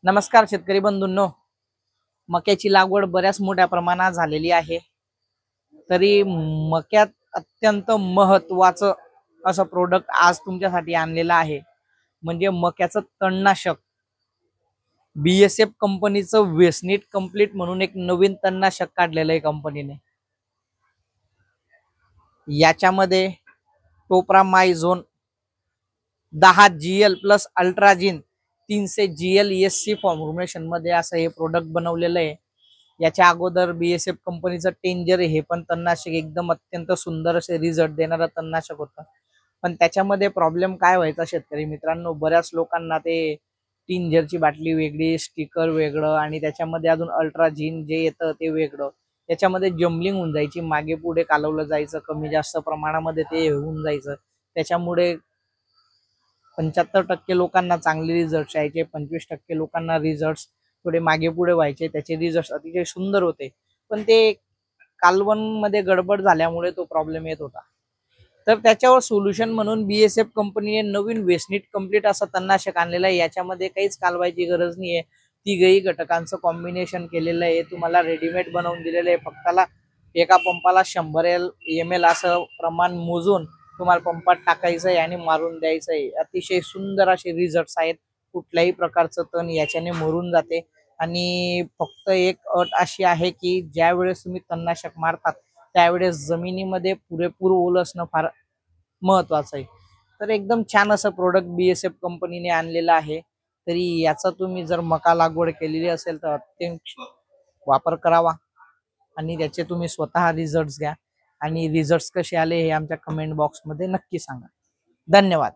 नमस्कार शेतकरी बंधूंनो, मक्याची लागवड बऱ्याच मोठ्या प्रमाणात झालेली आहे। तरी मक्यात अत्यंत महत्त्वाचं असं प्रोडक्ट आज तुमच्यासाठी आणलेलं आहे, म्हणजे मक्याचं तणनाशक। BSF कंपनीचं वेस्निट कंप्लीट म्हणून एक नवीन तणनाशक काढलेलं आहे कंपनीने। याच्यामध्ये topramezone 10 GL plus atrazine 300 GL SC formulation मध्ये असं हे प्रोडक्ट बनवलेलं आहे। याच्या अगोदर BSF कंपनीचं टेंजर हे पण तणनाशक एकदम अत्यंत सुंदर असे रिझल्ट देणारं तणनाशक होतं। पण त्याच्यामध्ये प्रॉब्लेम काय व्हायचा शेतकरी मित्रांनो, बऱ्याच लोकांना ते टेंजरची बाटली वेगळी, स्टिकर वेगळं आणि त्याच्यामध्ये अजून अल्ट्राजिन जे येतं ते वेगळं, त्याच्यामध्ये जम्बलिंग होऊन जायची, मागे पुढे कालवलं जायचं, कमी जास्त प्रमाणामध्ये ते होऊन जायचं। त्याच्यामुळे 75% लोकांना चांगले रिझल्ट यायचे, 25% लोकांना रिझल्ट थोडे मागे पुढे व्हायचे। त्याचे रिझल्ट अतिशय सुंदर होते, पण ते कालवण मध्ये गडबड झाल्यामुळे तो प्रॉब्लेम येत होता। तर त्याच्यावर सोल्युशन म्हणून BSF कंपनीने नवीन वेस्निट कंप्लीट असं तणनाशक आणलेलं आहे। याच्यामध्ये काहीच कालवायची गरज नाहीये, तिघही घटकांचं कॉम्बिनेशन केलेलं आहे, तुम्हाला रेडीमेड बनवून दिलेलं आहे। फक्ताला एका पंपाला 100 ml असं प्रमाण मोजून तुम्हाला पंपात टाकायचं आहे आणि मारून द्यायचं आहे। अतिशय सुंदर असे रिझल्ट्स आहेत, कुठल्याही प्रकारचं तण याच्याने मरून जाते। आणि फक्त एक अट अशी आहे की ज्या वेळेस तुम्ही तणनाशक मारतात त्यावेळेस जमिनीमध्ये पुरेपूर ओल असणं फार महत्वाचं आहे। तर एकदम छान असं प्रोडक्ट BSF कंपनीने आणलेलं आहे। तरी याचा तुम्ही जर मका लागवड केलेली असेल तर अत्यंत वापर करावा आणि त्याचे तुम्ही स्वतः रिझल्ट्स घ्या आणि रिझल्ट्स कसे आले हे आमच्या कमेंट बॉक्समध्ये नक्की सांगा। धन्यवाद।